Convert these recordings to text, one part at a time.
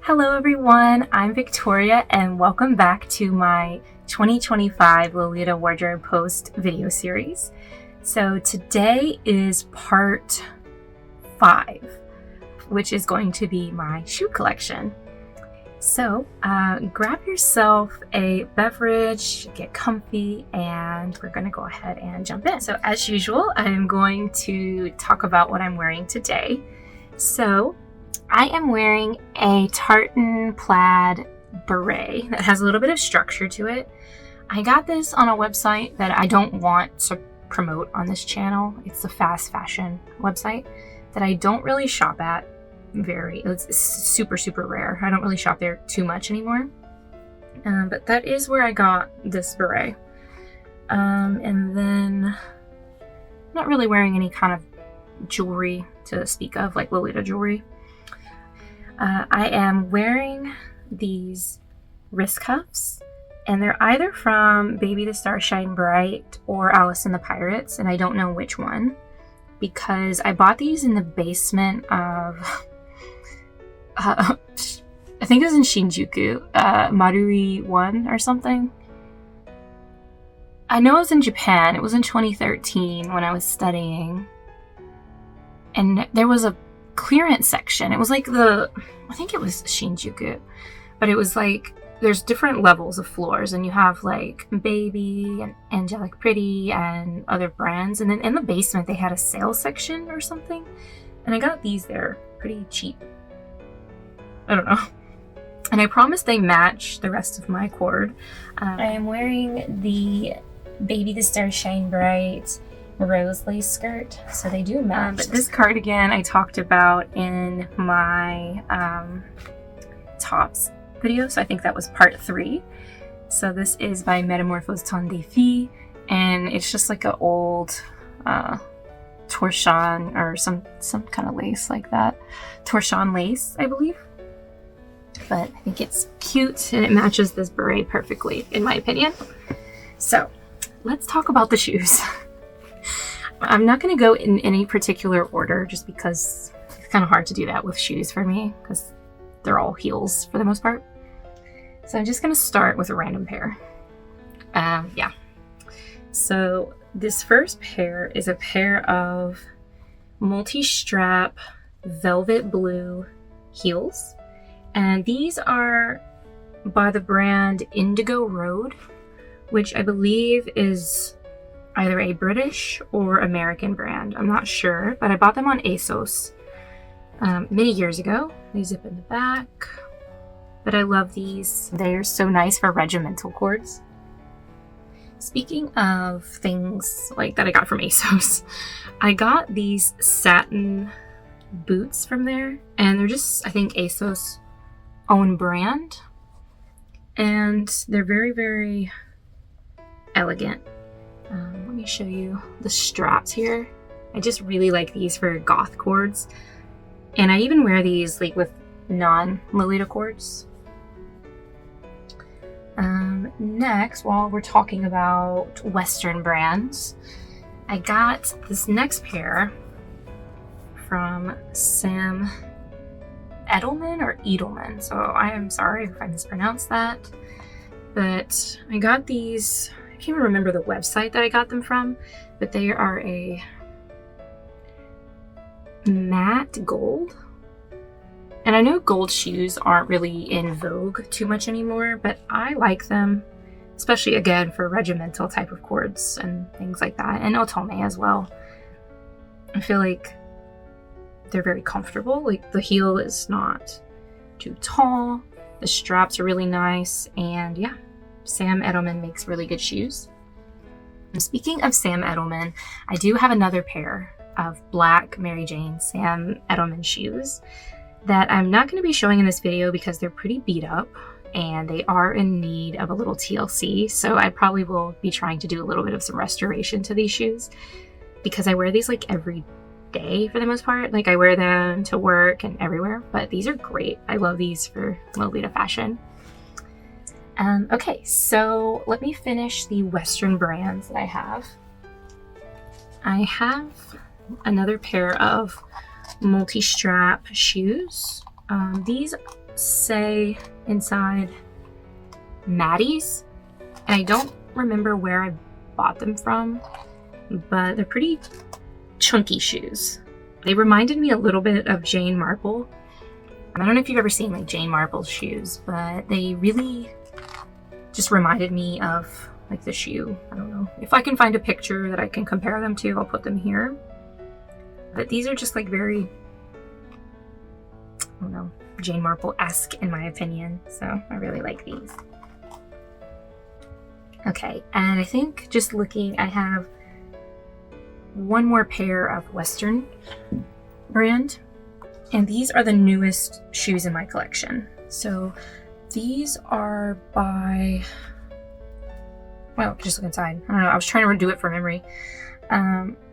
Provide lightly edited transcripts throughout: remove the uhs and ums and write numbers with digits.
Hello everyone, I'm Victoria and welcome back to my 2025 Lolita Wardrobe Post video series. So today is part 5, which is going to be my shoe collection. So grab yourself a beverage, get comfy, and we're going to go ahead and jump in. So as usual, I'm going to talk about what I'm wearing today. So I am wearing a tartan plaid beret that has a little bit of structure to it. I got this on a website that I don't want to promote on this channel. It's a fast fashion website that I don't really shop at it's super rare. I don't really shop there too much anymore. But that is where I got this beret. And then I'm not really wearing any kind of jewelry to speak of, like Lolita jewelry. I am wearing these wrist cuffs, and they're either from Baby the Star Shine Bright or Alice and the Pirates, and I don't know which one because I bought these in the basement of I think it was in Shinjuku, Marui 1 or something. I know it was in Japan. It was in 2013 when I was studying, and there was a clearance section. It was like I think it was Shinjuku, but it was like there's different levels of floors, and you have like Baby and Angelic Pretty and other brands, and then in the basement they had a sale section or something, and I got these there pretty cheap. I don't know. And I promise they match the rest of my cord. I am wearing the Baby the Star Shine Bright rose lace skirt, so they do match. But this cardigan I talked about in my tops video, so I think that was part 3. So this is by Metamorphose Ton de Fille, and it's just like an old torchon or some kind of lace like that. Torchon lace, I believe. But I think it's cute and it matches this beret perfectly, in my opinion. So let's talk about the shoes. I'm not going to go in any particular order just because it's kind of hard to do that with shoes for me because they're all heels for the most part. So I'm just going to start with a random pair. So this first pair is a pair of multi-strap velvet blue heels. And these are by the brand Indigo Road, which I believe is either a British or American brand. I'm not sure, but I bought them on ASOS many years ago. They zip in the back, but I love these. They're so nice for regimental cords. Speaking of things like that I got from ASOS, I got these satin boots from there, and they're just, I think, ASOS own brand, and they're very elegant. Let me show you the straps here. I just really like these for goth cords, and I even wear these like with non-Lolita cords. Next, while we're talking about Western brands, I got this next pair from Sam Edelman or Edelman, so I am sorry if I mispronounced that, but I got these. I can't even remember the website that I got them from, but they are a matte gold, and I know gold shoes aren't really in vogue too much anymore, but I like them, especially again for regimental type of cords and things like that, and otome as well. I feel like they're very comfortable. Like the heel is not too tall, the straps are really nice, and yeah, Sam Edelman makes really good shoes. And speaking of Sam Edelman, I do have another pair of black Mary Jane Sam Edelman shoes that I'm not going to be showing in this video because they're pretty beat up and they are in need of a little TLC, so I probably will be trying to do a little bit of some restoration to these shoes because I wear these like every day for the most part. Like I wear them to work and everywhere, but these are great. I love these for Lolita fashion. Okay, so let me finish the Western brands that I have. I have another pair of multi-strap shoes These say inside Maddie's, and I don't remember where I bought them from, but they're pretty chunky shoes. They reminded me a little bit of Jane Marple. I don't know if you've ever seen like Jane Marple's shoes, but they really just reminded me of like the shoe. I don't know. If I can find a picture that I can compare them to, I'll put them here. But these are just like very, I don't know, Jane Marple-esque in my opinion. So I really like these. Okay, and I think just looking, I have one more pair of Western brand, and these are the newest shoes in my collection. So these are by, well, just look inside. I don't know, I was trying to do it from memory.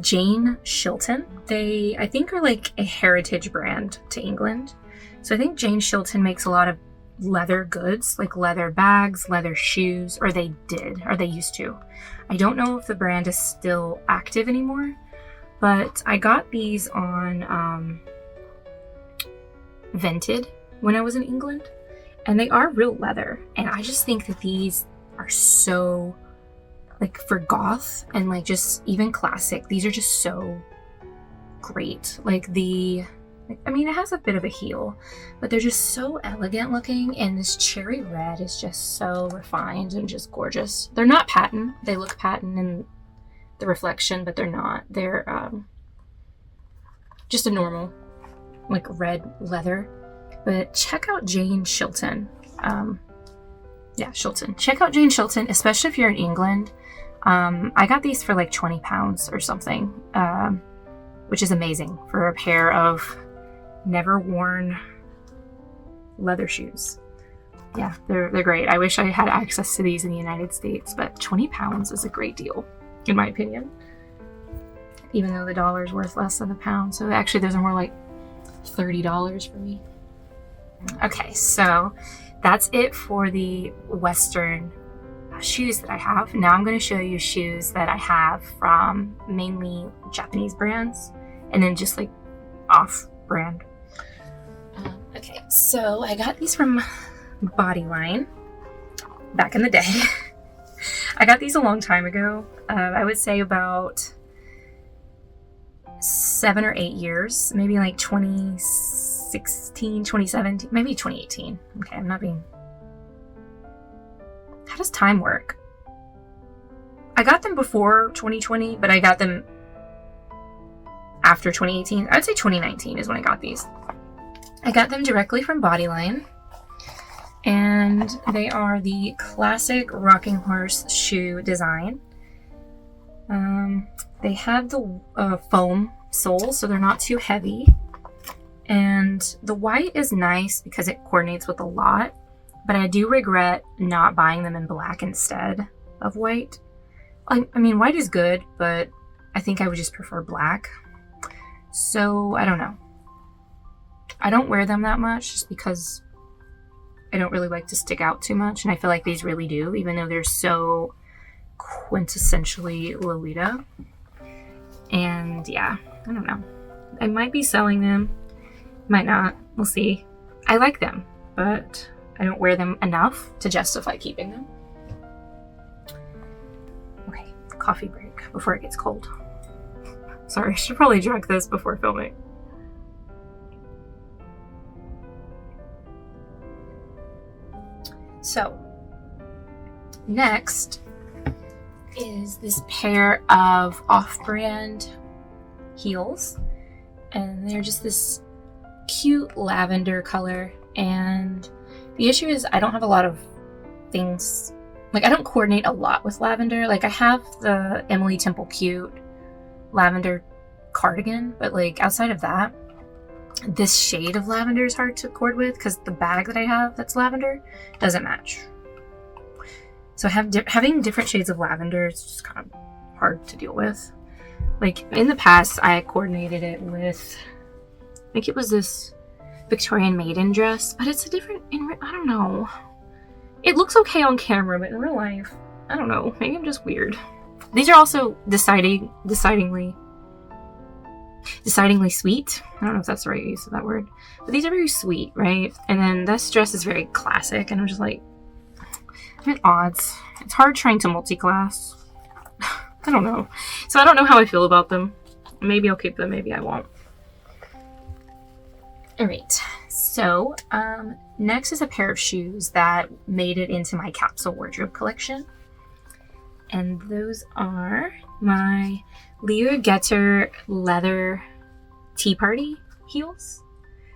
Jane Shilton. They, I think, are like a heritage brand to England. So I think Jane Shilton makes a lot of leather goods, like leather bags, leather shoes, or they did, or they used to. I don't know if the brand is still active anymore, but I got these on Vinted when I was in England, and they are real leather, and I just think that these are so, like, for goth and like just even classic, these are just so great. Like I mean, it has a bit of a heel, but they're just so elegant looking, and this cherry red is just so refined and just gorgeous. They're not patent. They look patent in the reflection, but they're not. They're just a normal, like, red leather. But check out Jane Shilton. Yeah, Shilton. Check out Jane Shilton, especially if you're in England. I got these for like £20 or something, which is amazing for a pair of never worn leather shoes. Yeah, they're great. I wish I had access to these in the United States, but £20 is a great deal, in my opinion. Even though the dollar is worth less than the pound. So actually, those are more like $30 for me. Okay, so that's it for the Western shoes that I have. Now I'm going to show you shoes that I have from mainly Japanese brands, and then just like off-brand. Okay, so I got these from Bodyline back in the day. I got these a long time ago. I would say about 7 or 8 years, maybe like 2016, 2017, maybe 2018. Okay, I'm not being... How does time work? I got them before 2020, but I got them after 2018. I'd say 2019 is when I got these. I got them directly from Bodyline, and they are the classic rocking horse shoe design. They have the foam sole, so they're not too heavy, and the white is nice because it coordinates with a lot, but I do regret not buying them in black instead of white. I mean, white is good, but I think I would just prefer black. So, I don't know. I don't wear them that much just because I don't really like to stick out too much, and I feel like these really do, even though they're so quintessentially Lolita. And yeah, I don't know. I might be selling them, might not. We'll see. I like them, but I don't wear them enough to justify keeping them. Okay, coffee break before it gets cold. Sorry, I should probably drink this before filming. So, next is this pair of off-brand heels, and they're just this cute lavender color, and the issue is I don't have a lot of things, like I don't coordinate a lot with lavender. Like I have the Emily Temple Cute lavender cardigan, but like outside of that, this shade of lavender is hard to accord with because the bag that I have that's lavender doesn't match. So having different shades of lavender is just kind of hard to deal with. Like in the past, I coordinated it with, I think it was this Victorian maiden dress, but it's a different, I don't know. It looks okay on camera, but in real life, I don't know. Maybe I'm just weird. These are also decidingly decidingly sweet. I don't know if that's the right use of that word, but these are very sweet, right? And then this dress is very classic, and I'm just like, I'm at odds. It's hard trying to multi-class. I don't know. So I don't know how I feel about them. Maybe I'll keep them, maybe I won't. Alright, so next is a pair of shoes that made it into my capsule wardrobe collection. And those are my Leargetter leather Tea Party heels.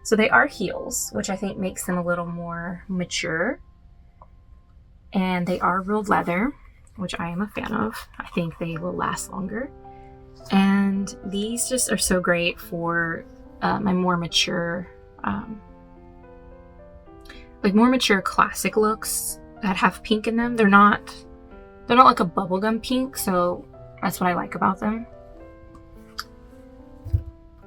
So they are heels, which I think makes them a little more mature. And they are real leather, which I am a fan of. I think they will last longer. And these just are so great for my more mature, more mature classic looks that have pink in them. They're not like a bubblegum pink, so that's what I like about them.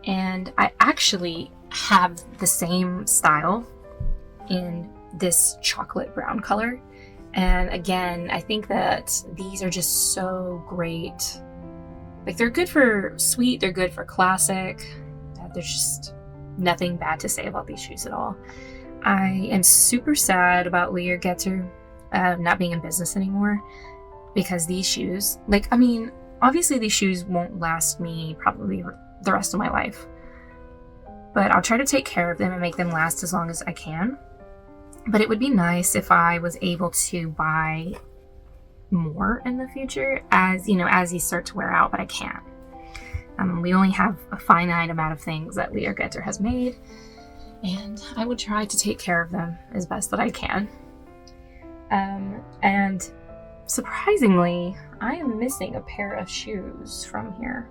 And I actually have the same style in this chocolate brown color. And again, I think that these are just so great. Like, they're good for sweet, they're good for classic. There's just nothing bad to say about these shoes at all. I am super sad about Leargetter not being in business anymore, because these shoes, obviously these shoes won't last me probably the rest of my life, but I'll try to take care of them and make them last as long as I can. But it would be nice if I was able to buy more in the future as these start to wear out, but I can't. We only have a finite amount of things that Leargetter has made, and I would try to take care of them as best that I can. And surprisingly, I am missing a pair of shoes from here.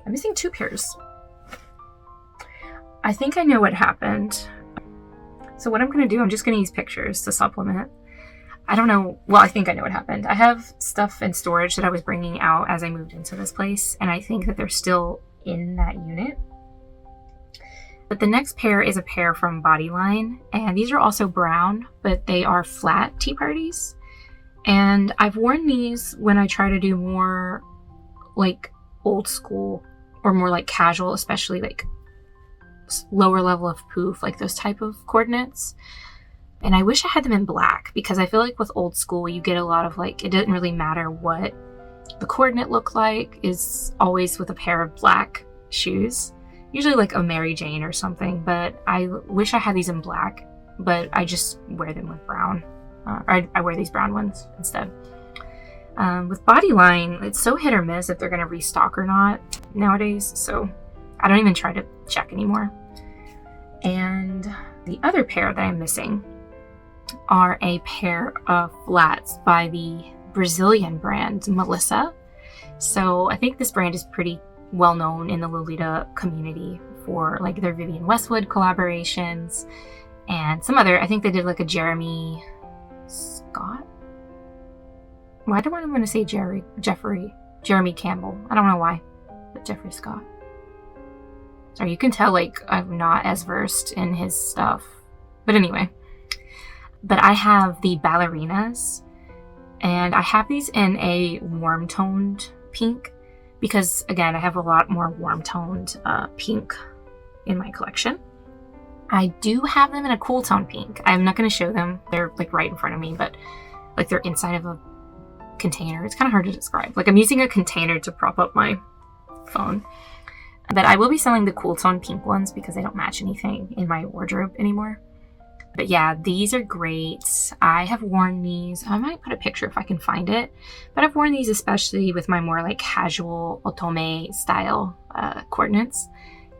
I'm missing 2 pairs. I think I know what happened. So what I'm going to do, I'm just going to use pictures to supplement. I don't know. Well, I think I know what happened. I have stuff in storage that I was bringing out as I moved into this place, and I think that they're still in that unit. But the next pair is a pair from Bodyline, and these are also brown, but they are flat Tea Parties. And I've worn these when I try to do more like old school or more like casual, especially like lower level of poof, like those type of coordinates. And I wish I had them in black, because I feel like with old school you get a lot of like, it doesn't really matter what the coordinate look like, is always with a pair of black shoes, usually like a Mary Jane or something. But I wish I had these in black, but I just wear them with brown. I wear these brown ones instead. With Bodyline, it's so hit or miss if they're going to restock or not nowadays, so I don't even try to check anymore. And the other pair that I'm missing are a pair of flats by the Brazilian brand Melissa. So I think this brand is pretty well known in the Lolita community for like their Vivienne Westwood collaborations and some other, I think they did like a Jeremy Scott? Why do I want to say Jeremy Campbell? I don't know why, but Jeffrey Scott. Sorry, you can tell like I'm not as versed in his stuff. But anyway. But I have the ballerinas, and I have these in a warm-toned pink, because again, I have a lot more warm-toned pink in my collection. I do have them in a cool tone pink. I'm not going to show them. They're like right in front of me, but like they're inside of a container. It's kind of hard to describe. Like I'm using a container to prop up my phone. But I will be selling the cool tone pink ones because they don't match anything in my wardrobe anymore. But yeah, these are great. I have worn these. I might put a picture if I can find it. But I've worn these especially with my more like casual otome style coordinates.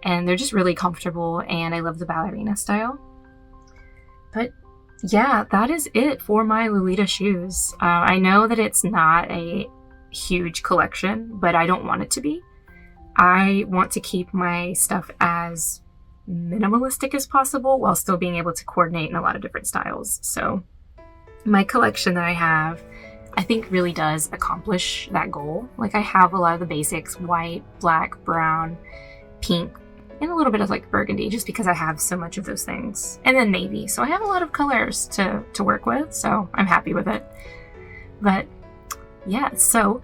And they're just really comfortable, and I love the ballerina style. But yeah, that is it for my Lolita shoes. I know that it's not a huge collection, but I don't want it to be. I want to keep my stuff as minimalistic as possible while still being able to coordinate in a lot of different styles. So my collection that I have, I think really does accomplish that goal. Like I have a lot of the basics: white, black, brown, pink, and a little bit of like burgundy, just because I have so much of those things. And then navy. So I have a lot of colors to work with, so I'm happy with it. But yeah, so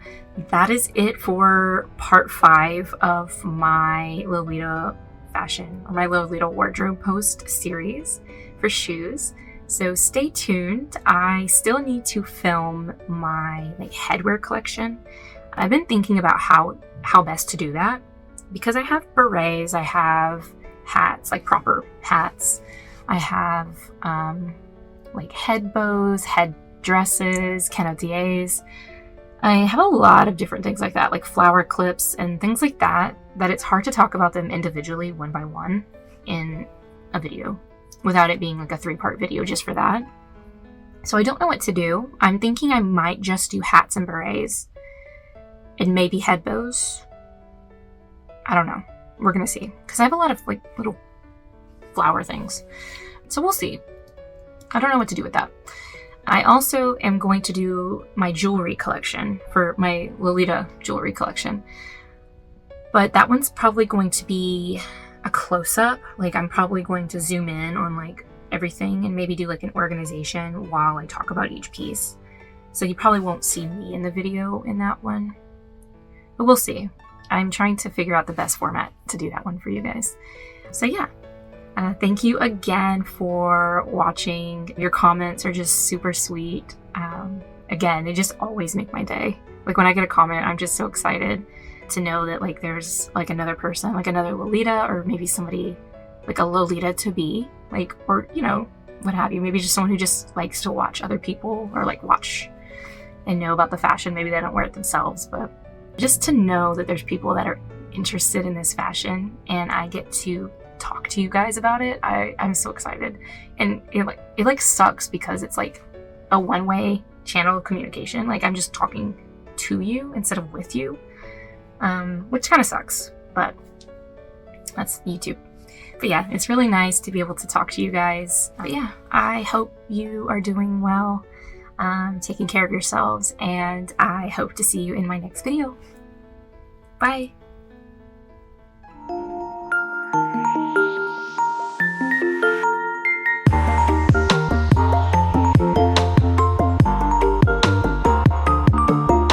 that is it for part 5 of my Lolita fashion, or my Lolita wardrobe post series for shoes. So stay tuned. I still need to film my headwear collection. I've been thinking about how best to do that, because I have berets, I have hats, like proper hats, I have head bows, head dresses, canotiers. I have a lot of different things like that, like flower clips and things like that it's hard to talk about them individually one by one in a video without it being like a 3-part video just for that. So I don't know what to do. I'm thinking I might just do hats and berets and maybe head bows. I don't know. We're gonna see, because I have a lot of little flower things. So we'll see. I don't know what to do with that. I also am going to do my jewelry collection for my Lolita jewelry collection. But that one's probably going to be a close-up. I'm probably going to zoom in on everything and maybe do an organization while I talk about each piece. So you probably won't see me in the video in that one. But we'll see. I'm trying to figure out the best format to do that one for you guys. So yeah. Thank you again for watching. Your comments are just super sweet. Again, they just always make my day. When I get a comment, I'm just so excited to know that there's another person, another Lolita, or maybe somebody a Lolita to be, or what have you. Maybe just someone who just likes to watch other people, or watch and know about the fashion. Maybe they don't wear it themselves, but just to know that there's people that are interested in this fashion and I get to talk to you guys about it. I'm so excited. And it sucks because it's a one-way channel of communication. I'm just talking to you instead of with you, which kind of sucks, but that's YouTube. But yeah, it's really nice to be able to talk to you guys. But yeah, I hope you are doing well, taking care of yourselves, and I hope to see you in my next video. Bye.